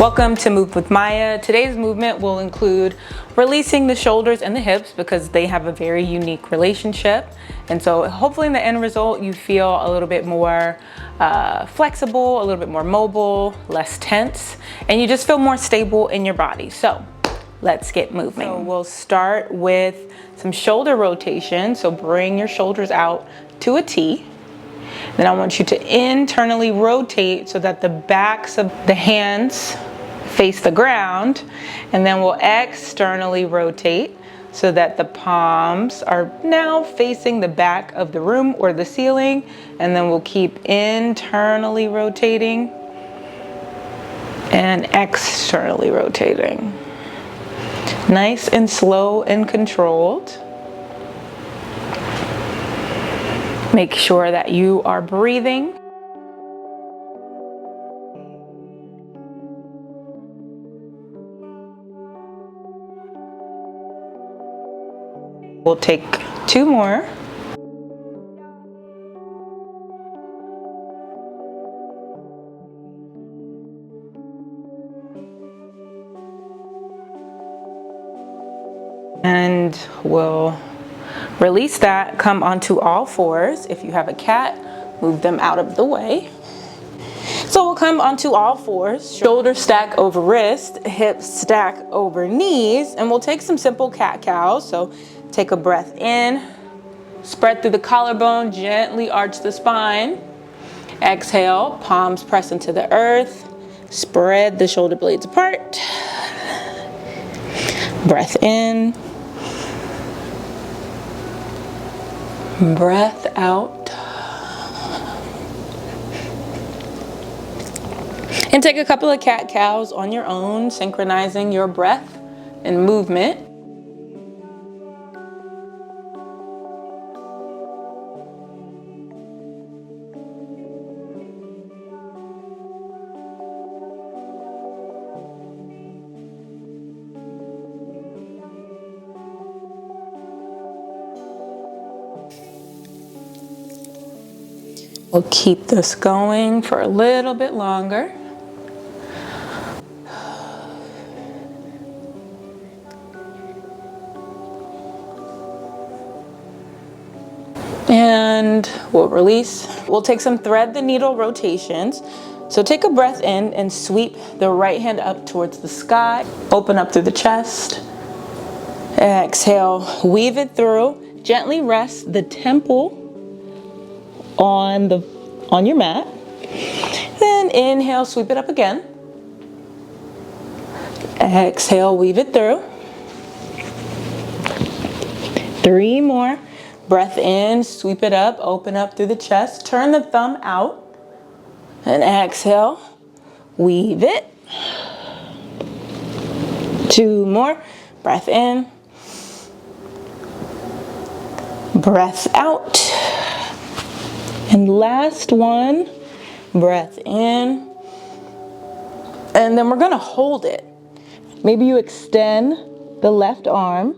Welcome to Move with Maya. Today's movement will include releasing the shoulders and the hips because they have a very unique relationship. And so hopefully in the end result, you feel a little bit more flexible, a little bit more mobile, less tense, and you just feel more stable in your body. So let's get moving. So we'll start with some shoulder rotation. So bring your shoulders out to a T. Then I want you to internally rotate so that the backs of the hands face the ground, and then we'll externally rotate so that the palms are now facing the back of the room or the ceiling, and then we'll keep internally rotating and externally rotating. Nice and slow and controlled. Make sure that you are breathing. We'll take 2 more. And we'll release that, come onto all fours. If you have a cat, move them out of the way. So we'll come onto all fours, shoulder stack over wrist, hips stack over knees, and we'll take some simple cat-cows. So take a breath in, spread through the collarbone, gently arch the spine. Exhale, palms press into the earth, spread the shoulder blades apart. Breath in. Breath out. And take a couple of cat-cows on your own, synchronizing your breath and movement. We'll keep this going for a little bit longer. And we'll release. We'll take some thread the needle rotations. So take a breath in and sweep the right hand up towards the sky. Open up through the chest. Exhale, weave it through. Gently rest the temple on your mat. Then inhale, sweep it up again. Exhale, weave it through. 3 more. Breath in, sweep it up, open up through the chest, turn the thumb out, and exhale, weave it. 2 more. Breath in, breath out. And last one, breath in. And then we're gonna hold it. Maybe you extend the left arm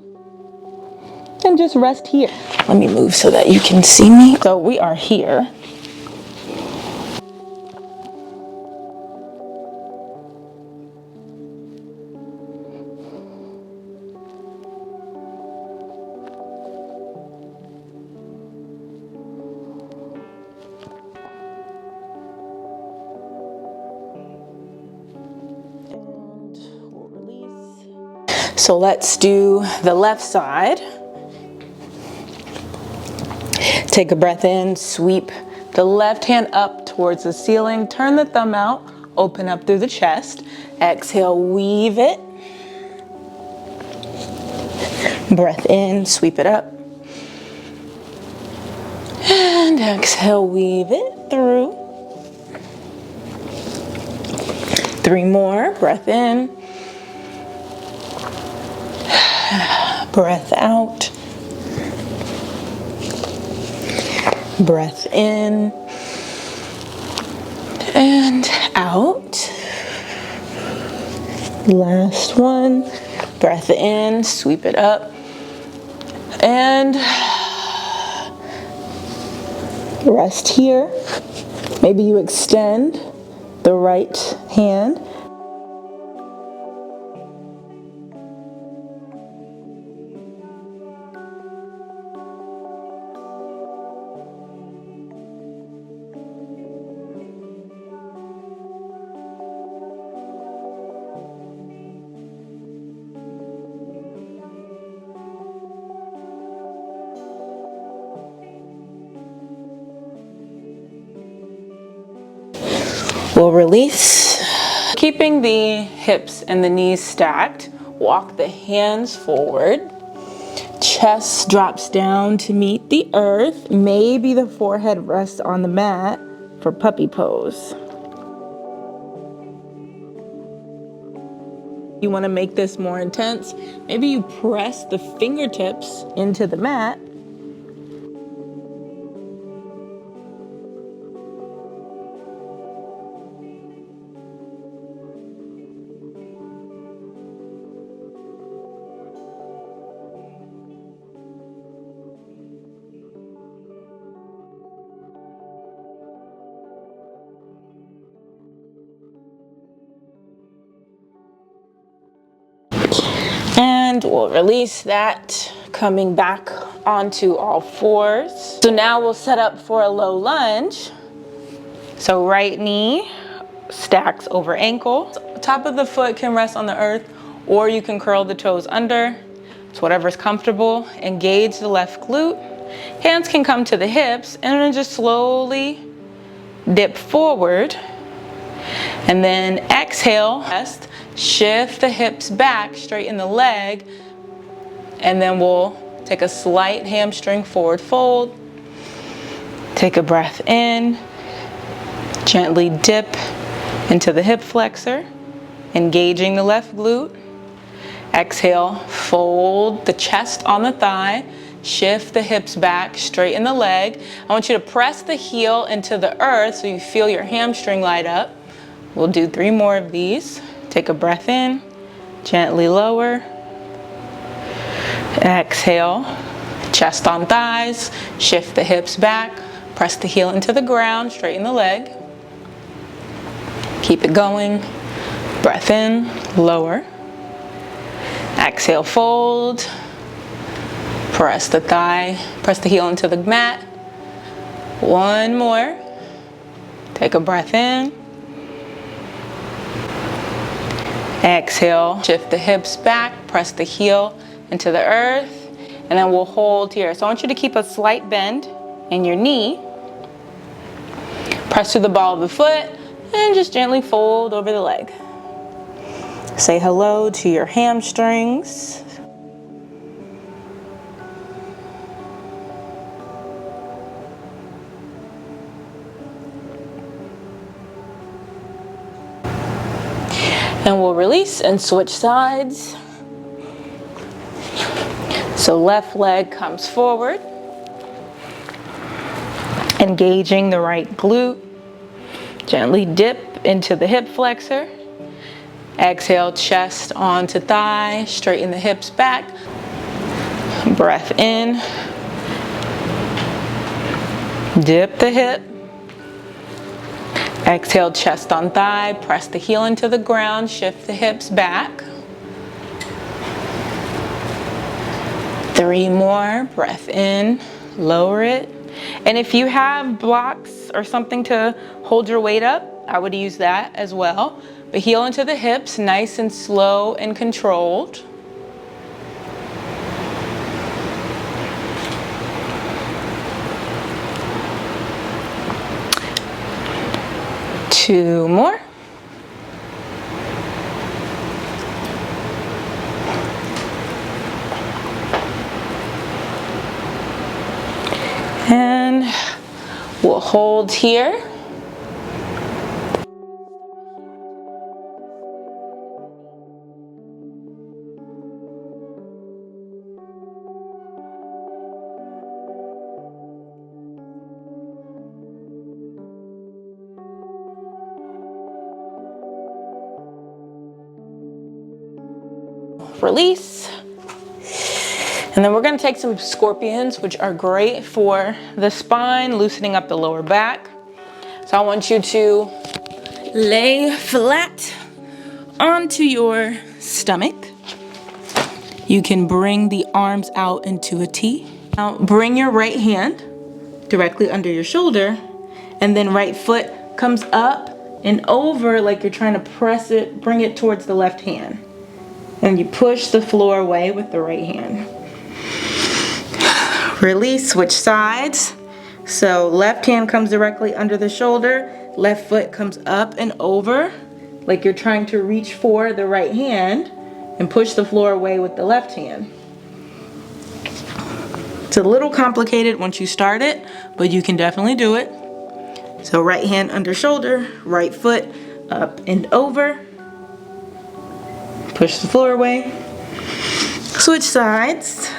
and just rest here. Let me move so that you can see me. So we are here. So let's do the left side. Take a breath in, sweep the left hand up towards the ceiling, turn the thumb out, open up through the chest. Exhale, weave it. Breath in, sweep it up. And exhale, weave it through. 3 more, breath in. Breath out. Breath in and out. Last one. Breath in, sweep it up. And rest here. Maybe you extend the right hand. We'll release. Keeping the hips and the knees stacked, walk the hands forward. Chest drops down to meet the earth. Maybe the forehead rests on the mat for puppy pose. You want to make this more intense, maybe you press the fingertips into the mat. And we'll release that, coming back onto all fours. So now we'll set up for a low lunge. So right knee stacks over ankle. Top of the foot can rest on the earth, or you can curl the toes under. It's whatever's comfortable. Engage the left glute. Hands can come to the hips, and then just slowly dip forward. And then exhale, rest. Shift the hips back, straighten the leg, and then we'll take a slight hamstring forward fold. Take a breath in, gently dip into the hip flexor, engaging the left glute. Exhale, fold the chest on the thigh, shift the hips back, straighten the leg. I want you to press the heel into the earth so you feel your hamstring light up. We'll do 3 more of these. Take a breath in, gently lower. Exhale, chest on thighs, shift the hips back, press the heel into the ground, straighten the leg. Keep it going. Breath in, lower. Exhale, fold. Press the thigh, press the heel into the mat. 1 more. Take a breath in. Exhale, shift the hips back, press the heel into the earth, and then we'll hold here. So I want you to keep a slight bend in your knee. Press through the ball of the foot, and just gently fold over the leg. Say hello to your hamstrings. And we'll release and switch sides. So left leg comes forward, engaging the right glute. Gently dip into the hip flexor. Exhale, chest onto thigh, straighten the hips back. Breath in. Dip the hip. Exhale, chest on thigh, press the heel into the ground, shift the hips back. 3 more, breath in, lower it. And if you have blocks or something to hold your weight up, I would use that as well. But heel into the hips, nice and slow and controlled. Two more. And we'll hold here. Release. And then we're going to take some scorpions, which are great for the spine, loosening up the lower back. So I want you to lay flat onto your stomach. You can bring the arms out into a T. Now bring your right hand directly under your shoulder, and then right foot comes up and over like you're trying to press it, bring it towards the left hand. And you push the floor away with the right hand. Release, switch sides. So left hand comes directly under the shoulder, Left foot comes up and over, like you're trying to reach for the right hand and push the floor away with the left hand. It's a little complicated once you start it, but you can definitely do it. So right hand under shoulder, right foot up and over. Push the floor away. Switch sides.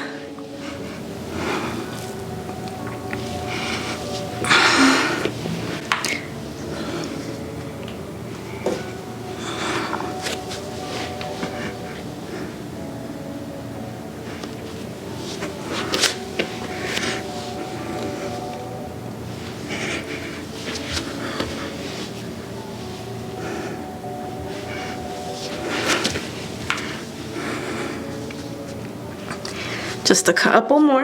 Just a couple more.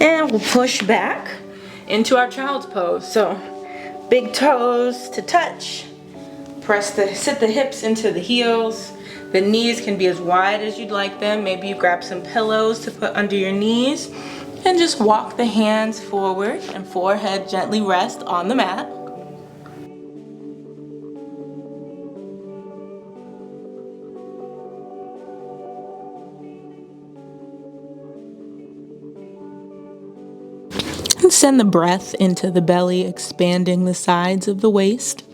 And we'll push back into our child's pose. So big toes to touch. Sit the hips into the heels. The knees can be as wide as you'd like them. Maybe you grab some pillows to put under your knees. And just walk the hands forward and forehead gently rest on the mat. And send the breath into the belly, expanding the sides of the waist.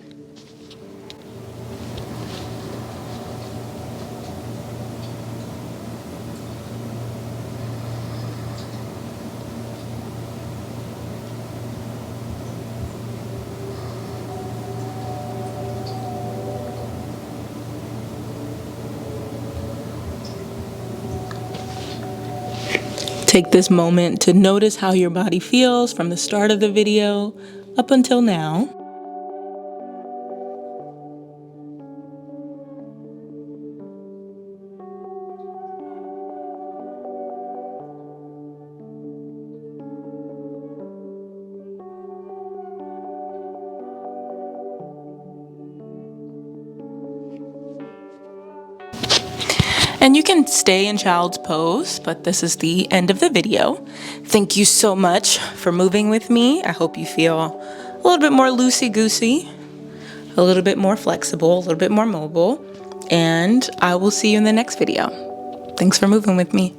Take this moment to notice how your body feels from the start of the video up until now. And you can stay in child's pose, but this is the end of the video. Thank you so much for moving with me. I hope you feel a little bit more loosey-goosey, a little bit more flexible, a little bit more mobile, and I will see you in the next video. Thanks for moving with me.